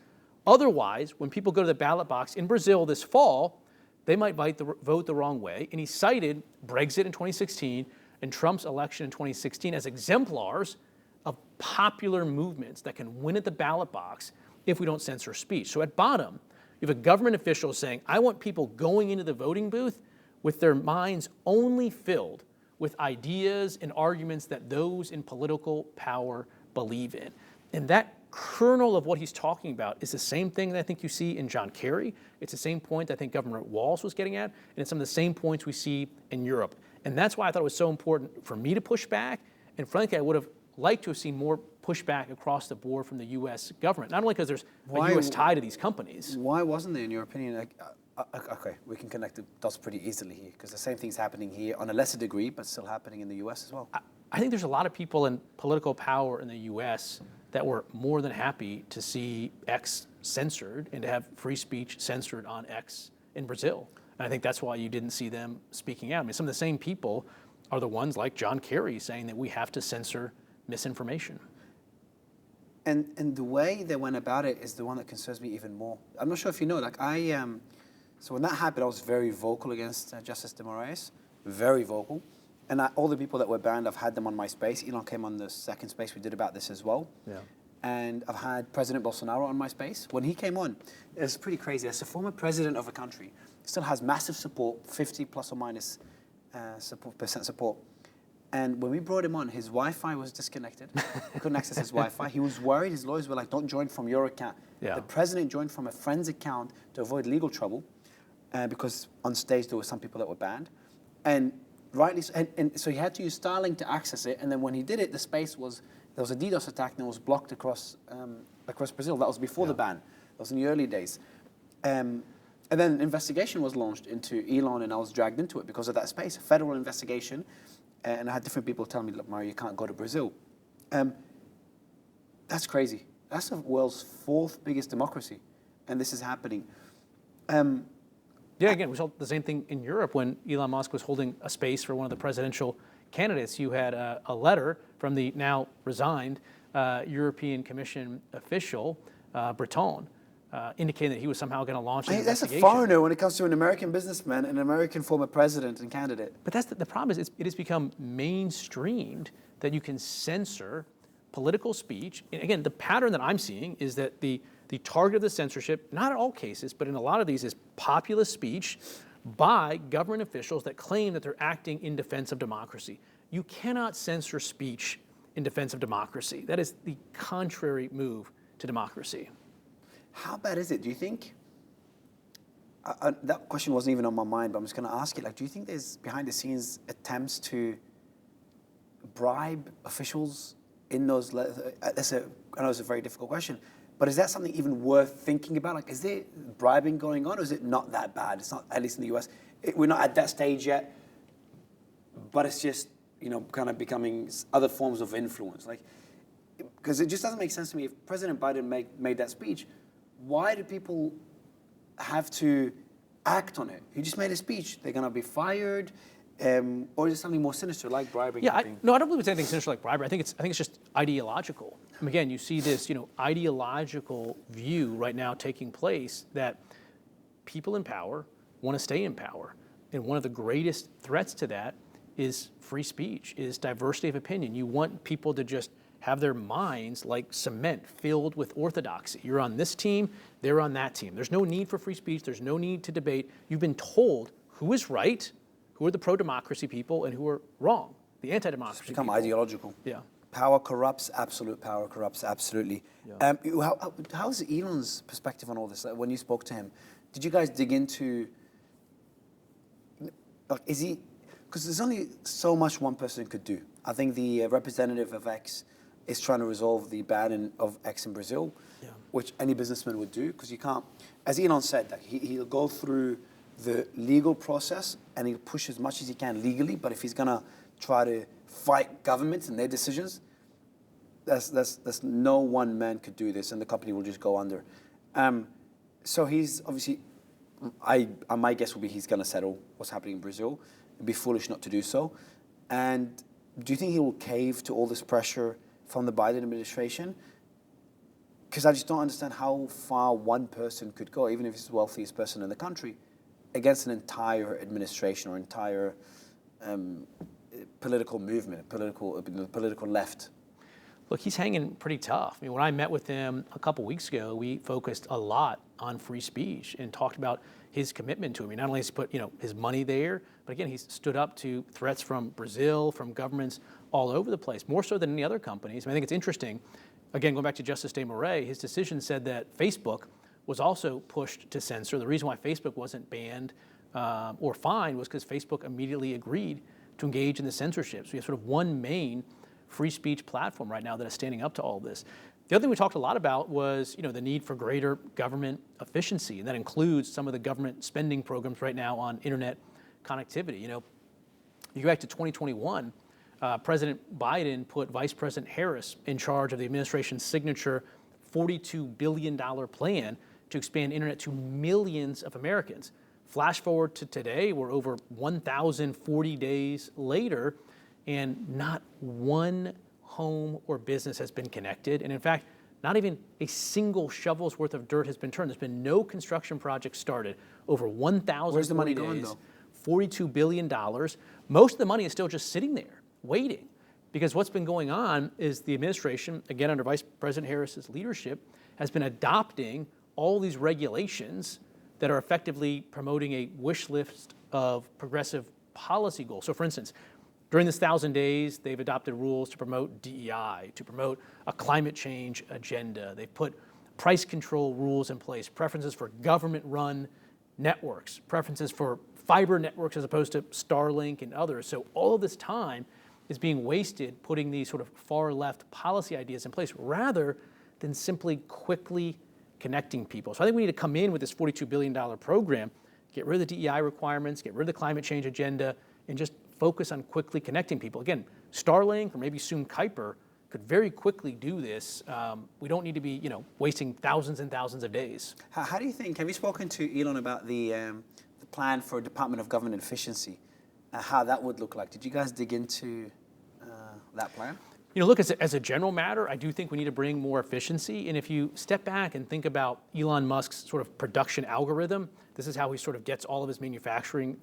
Otherwise, when people go to the ballot box in Brazil this fall, they might vote the wrong way. And he cited Brexit in 2016 and Trump's election in 2016 as exemplars of popular movements that can win at the ballot box if we don't censor speech. So at bottom, you have a government official saying, I want people going into the voting booth with their minds only filled with ideas and arguments that those in political power believe in. And that kernel of what he's talking about is the same thing that I think you see in John Kerry. It's the same point I think Governor Walz was getting at, and it's some of the same points we see in Europe. And that's why I thought it was so important for me to push back, and frankly, I would have liked to have seen more pushback across the board from the U.S. government, not only because there's a U.S. tie to these companies. Why wasn't there, in your opinion? Okay, we can connect the dots pretty easily here, because the same thing's happening here on a lesser degree, but still happening in the U.S. as well. I think there's a lot of people in political power in the U.S. that were more than happy to see X censored and to have free speech censored on X in Brazil. And I think that's why you didn't see them speaking out. I mean, some of the same people are the ones like John Kerry saying that we have to censor misinformation. And the way they went about it is the one that concerns me even more. I'm not sure if you know, like so when that happened, I was very vocal against Justice de Moraes, very vocal. And all the people that were banned, I've had them on my space. Elon came on the second space we did about this as well. Yeah. And I've had President Bolsonaro on my space. When he came on, it was pretty crazy. As a former president of a country, still has massive support, 50 plus or minus percent support. And when we brought him on, his Wi-Fi was disconnected. He couldn't access his Wi-Fi. He was worried. His lawyers were like, don't join from your account. Yeah. The president joined from a friend's account to avoid legal trouble because on stage there were some people that were banned. And rightly, and so he had to use Starlink to access it. And then when he did it, there was a DDoS attack and it was blocked across Brazil. That was before the ban. That was in the early days. And And then an investigation was launched into Elon, and I was dragged into it because of that space, a federal investigation. And I had different people tell me, look, Mario, you can't go to Brazil. That's crazy. That's the world's 4th biggest democracy, and this is happening. Yeah, again, we saw the same thing in Europe when Elon Musk was holding a space for one of the presidential candidates. You had a letter from the now resigned European Commission official, Breton, indicating that he was somehow going to launch an investigation. That's a foreigner when it comes to an American businessman, an American former president and candidate. But that's the problem is it has become mainstreamed that you can censor political speech. And again, the pattern that I'm seeing is that the target of the censorship, not in all cases, but in a lot of these, is populist speech by government officials that claim that they're acting in defense of democracy. You cannot censor speech in defense of democracy. That is the contrary move to democracy. How bad is it? Do you think, that question wasn't even on my mind, but I'm just going to ask it, do you think there's behind the scenes attempts to bribe officials in those, I know it's a very difficult question, but is that something even worth thinking about? Is there bribing going on, or is it not that bad? It's not, at least in the US. We're not at that stage yet, but it's just, kind of becoming other forms of influence. Because it just doesn't make sense to me. If President Biden made that speech, why do people have to act on it? He just made a speech. They're going to be fired. Or is it something more sinister, like bribery? Yeah, I don't believe it's anything sinister like bribery. I think it's just ideological. And again, you see this, ideological view right now taking place that people in power want to stay in power, and one of the greatest threats to that is free speech, is diversity of opinion. You want people to just have their minds like cement filled with orthodoxy. You're on this team, they're on that team. There's no need for free speech. There's no need to debate. You've been told who is right, who are the pro-democracy people, and who are wrong, the anti-democracy people. It's become ideological. Yeah. Power corrupts, absolute power corrupts, absolutely. Yeah. How's Elon's perspective on all this? When you spoke to him, did you guys dig into, is he, because there's only so much one person could do. I think the representative of X is trying to resolve the ban of X in Brazil, which any businessman would do, because you can't, as Elon said, that he'll go through the legal process and he'll push as much as he can legally, but if he's going to try to fight governments and their decisions, that's no one man could do this, and the company will just go under. So he's obviously, my guess would be he's going to settle what's happening in Brazil. It'd be foolish not to do so. And do you think he will cave to all this pressure from the Biden administration? Because I just don't understand how far one person could go, even if he's the wealthiest person in the country, against an entire administration or entire political movement, political left. Look, he's hanging pretty tough. I mean, when I met with him a couple weeks ago, we focused a lot on free speech and talked about his commitment to it. I mean, not only has he put his money there, but again, he's stood up to threats from Brazil, from governments all over the place, more so than any other companies. I mean, I think it's interesting. Again, going back to Justice Desmarais, his decision said that Facebook was also pushed to censor. The reason why Facebook wasn't banned or fined was because Facebook immediately agreed to engage in the censorship. So we have sort of one main free speech platform right now that is standing up to all of this. The other thing we talked a lot about was the need for greater government efficiency, and that includes some of the government spending programs right now on internet connectivity. You go back to 2021, President Biden put Vice President Harris in charge of the administration's signature $42 billion plan to expand internet to millions of Americans. Flash forward to today, we're over 1,040 days later, and not one home or business has been connected. And in fact, not even a single shovel's worth of dirt has been turned. There's been no construction project started. Over 1,000 Where's the money days, going, though? $42 billion. Most of the money is still just sitting there, waiting. Because what's been going on is the administration, again under Vice President Harris's leadership, has been adopting all these regulations that are effectively promoting a wish list of progressive policy goals. So for instance, during this 1,000 days, they've adopted rules to promote DEI, to promote a climate change agenda. They've put price control rules in place, preferences for government-run networks, preferences for fiber networks as opposed to Starlink and others. So all of this time is being wasted putting these sort of far-left policy ideas in place rather than simply quickly connecting people. So I think we need to come in with this $42 billion program, get rid of the DEI requirements, get rid of the climate change agenda, and just focus on quickly connecting people. Again, Starlink or maybe soon Kuiper could very quickly do this. We don't need to be, wasting thousands and thousands of days. How do you think, have you spoken to Elon about the plan for Department of Government Efficiency, how that would look like? Did you guys dig into that plan? Look, as a general matter, I do think we need to bring more efficiency. And if you step back and think about Elon Musk's sort of production algorithm, this is how he sort of gets all of his manufacturing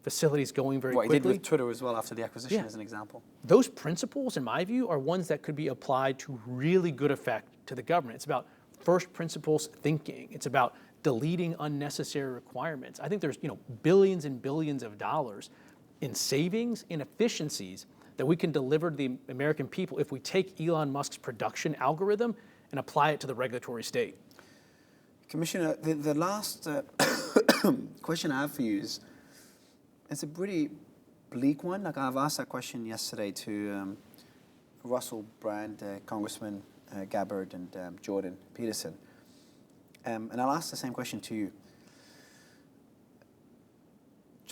facilities going very quickly. He did with Twitter as well after the acquisition, as an example. Those principles, in my view, are ones that could be applied to really good effect to the government. It's about first principles thinking. It's about deleting unnecessary requirements. I think there's billions and billions of dollars in savings and efficiencies that we can deliver to the American people if we take Elon Musk's production algorithm and apply it to the regulatory state. Commissioner, the last question I have for you is, it's a pretty bleak one. Like, I've asked that question yesterday to Russell Brand, Congressman Gabbard, and Jordan Peterson. And I'll ask the same question to you.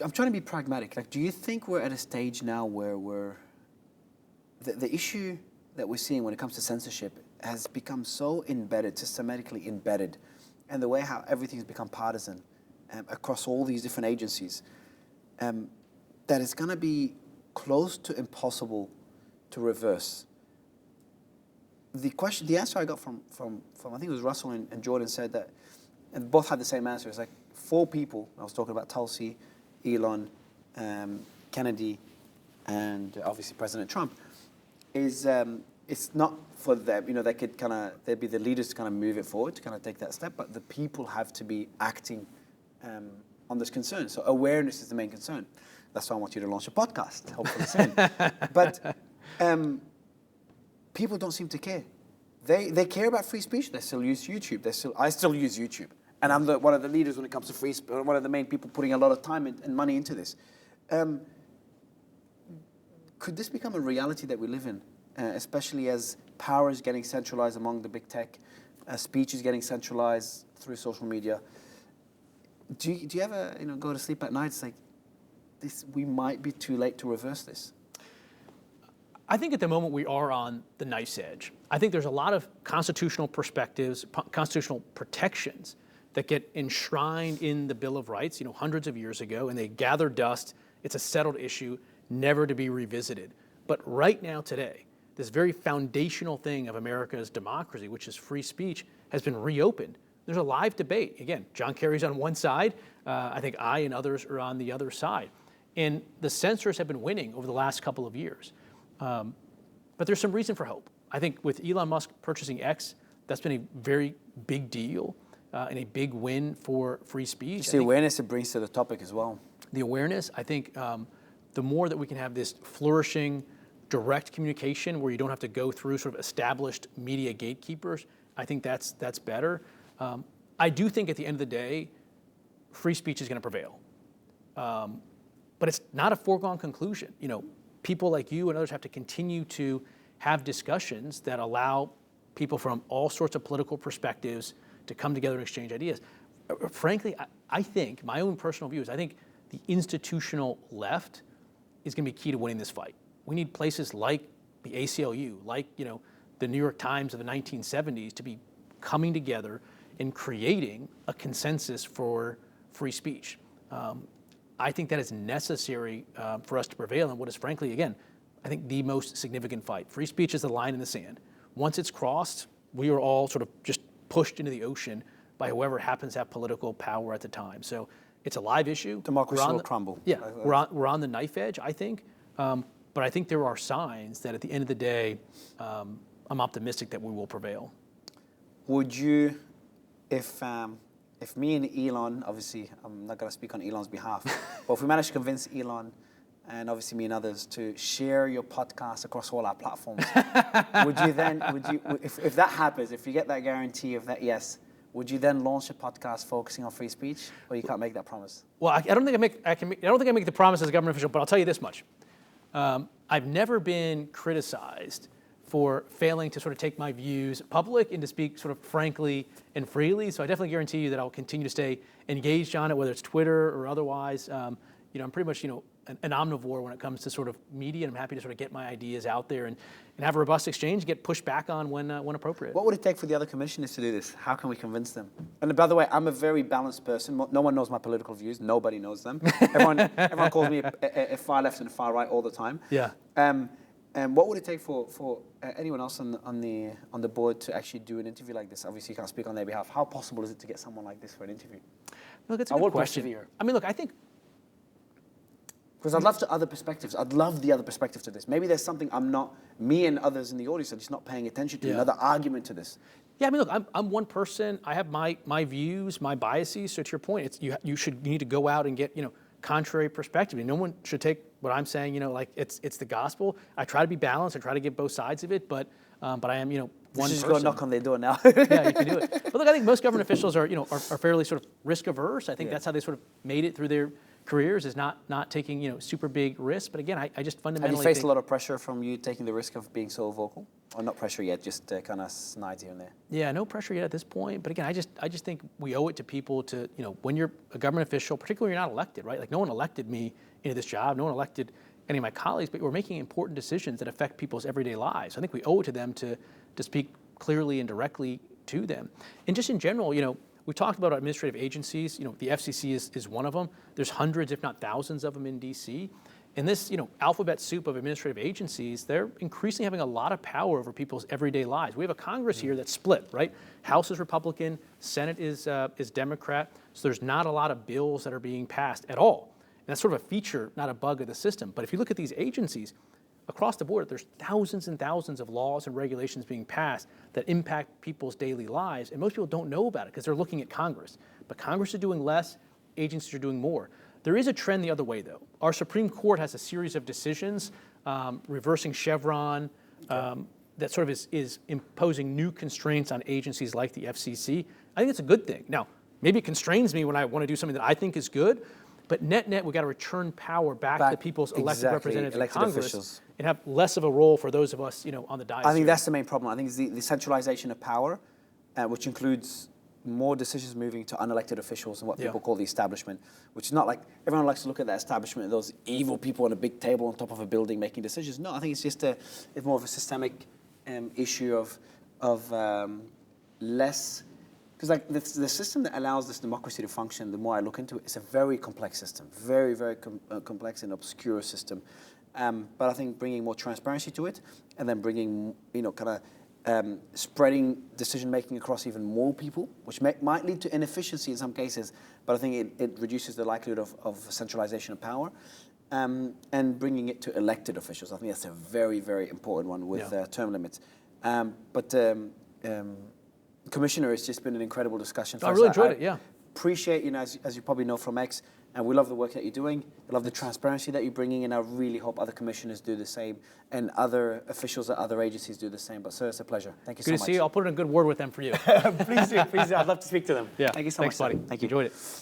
I'm trying to be pragmatic. Like, do you think we're at a stage now where the issue that we're seeing when it comes to censorship has become so embedded, systematically embedded, and the way how everything's become partisan across all these different agencies, that it's going to be close to impossible to reverse? The answer I got from I think it was Russell and Jordan said that, and both had the same answer. It's like 4 people. I was talking about Tulsi, Elon, Kennedy, and obviously President Trump. It's not for them. They could they'd be the leaders to kind of move it forward, to kind of take that step. But the people have to be acting on this concern. So awareness is the main concern. That's why I want you to launch a podcast, hopefully soon. But people don't seem to care. They care about free speech. They still use YouTube. I still use YouTube, and I'm one of the leaders when it comes to free speech. One of the main people putting a lot of time and money into this. Could this become a reality that we live in, especially as power is getting centralized among the big tech, speech is getting centralized through social media? Do you ever go to sleep at night? It's like, we might be too late to reverse this. I think at the moment we are on the knife's edge. I think there's a lot of constitutional perspectives, constitutional protections that get enshrined in the Bill of Rights, hundreds of years ago, and they gather dust. It's a settled issue, never to be revisited. But right now, today, this very foundational thing of America's democracy, which is free speech, has been reopened. There's a live debate. Again, John Kerry's on one side. I think I and others are on the other side. And the censors have been winning over the last couple of years. But there's some reason for hope. I think with Elon Musk purchasing X, that's been a very big deal and a big win for free speech. It's the awareness it brings to the topic as well. The awareness, I think the more that we can have this flourishing, direct communication where you don't have to go through sort of established media gatekeepers, I think that's better. I do think at the end of the day, free speech is going to prevail. But it's not a foregone conclusion. People like you and others have to continue to have discussions that allow people from all sorts of political perspectives to come together and exchange ideas. Frankly, I think, my own personal view is, I think the institutional left is going to be key to winning this fight. We need places like the ACLU, like the New York Times of the 1970s, to be coming together and creating a consensus for free speech. I think that is necessary for us to prevail in what is, frankly, again, I think the most significant fight. Free speech is the line in the sand. Once it's crossed, we are all sort of just pushed into the ocean by whoever happens to have political power at the time. So it's a live issue. Democracy will crumble. Yeah, we're on the knife edge, I think. But I think there are signs that at the end of the day, I'm optimistic that we will prevail. Would you, if me and Elon, obviously I'm not going to speak on Elon's behalf, but if we manage to convince Elon and obviously me and others to share your podcast across all our platforms, if that happens, if you get that guarantee of that yes, would you then launch a podcast focusing on free speech, or you can't make that promise? Well, I don't think I make the promise as a government official, but I'll tell you this much: I've never been criticized for failing to sort of take my views public and to speak sort of frankly and freely. So I definitely guarantee you that I'll continue to stay engaged on it, whether it's Twitter or otherwise. I'm pretty much, an omnivore when it comes to sort of media, and I'm happy to sort of get my ideas out there and have a robust exchange, get pushed back on when appropriate. What would it take for the other commissioners to do this? How can we convince them? And by the way, I'm a very balanced person. No one knows my political views. Nobody knows them. Everyone calls me a far left and a far right all the time. Yeah. And what would it take for anyone else on the board to actually do an interview like this? Obviously, you can't speak on their behalf. How possible is it to get someone like this for an interview? Look, it's a good question. I mean, look, I think. Because I'd love the other perspective to this. Maybe there's something me and others in the audience are just not paying attention to, another argument to this. Yeah, I mean, look, I'm one person. I have my views, my biases. So to your point, you need to go out and get, contrary perspective. No one should take what I'm saying, like it's the gospel. I try to be balanced. I try to get both sides of it, but I am, one person. Just go knock on their door now. Yeah, you can do it. But look, I think most government officials are fairly sort of risk averse. I think that's how they sort of made it through their careers, is not taking super big risks. But again, I just fundamentally have you faced a lot of pressure from you taking the risk of being so vocal, or not pressure yet, just kind of snides here and there? Yeah, no pressure yet at this point. But again, I just think we owe it to people to when you're a government official, particularly when you're not elected, right? Like no one elected me into this job, no one elected any of my colleagues, but we're making important decisions that affect people's everyday lives. I think we owe it to them to speak clearly and directly to them. And just in general, we talked about administrative agencies. The FCC is one of them. There's hundreds, if not thousands, of them in D.C. And this, alphabet soup of administrative agencies, they're increasingly having a lot of power over people's everyday lives. We have a Congress here that's split, right? House is Republican, Senate is Democrat. So there's not a lot of bills that are being passed at all. And that's sort of a feature, not a bug of the system. But if you look at these agencies, across the board, there's thousands and thousands of laws and regulations being passed that impact people's daily lives, and most people don't know about it because they're looking at Congress. But Congress is doing less, agencies are doing more. There is a trend the other way, though. Our Supreme Court has a series of decisions reversing Chevron that sort of is imposing new constraints on agencies like the FCC. I think it's a good thing. Now, maybe it constrains me when I want to do something that I think is good, but net, we've got to return power back to people's elected representatives in Congress officials. And have less of a role for those of us, on the dais. I think that's the main problem. I think it's the centralization of power, which includes more decisions moving to unelected officials and what people call the establishment, which is not like everyone likes to look at that establishment, those evil people on a big table on top of a building making decisions. No, I think it's just it's more of a systemic issue of less. Because like the system that allows this democracy to function, the more I look into it, it's a very complex system, very, very complex and obscure system. But I think bringing more transparency to it, and then bringing, spreading decision-making across even more people, which might lead to inefficiency in some cases, but I think it reduces the likelihood of centralization of power, and bringing it to elected officials. I think that's a very, very important one with term limits. Commissioner, it's just been an incredible discussion for us. I really enjoyed it, yeah. Appreciate, as you probably know from X, and we love the work that you're doing. We love the transparency that you're bringing, and I really hope other commissioners do the same, and other officials at other agencies do the same. But sir, it's a pleasure. Thank you so much. Good to see you. I'll put in a good word with them for you. Please do. I'd love to speak to them. Yeah. Thank you so much, much, buddy. Thank you. Enjoyed it.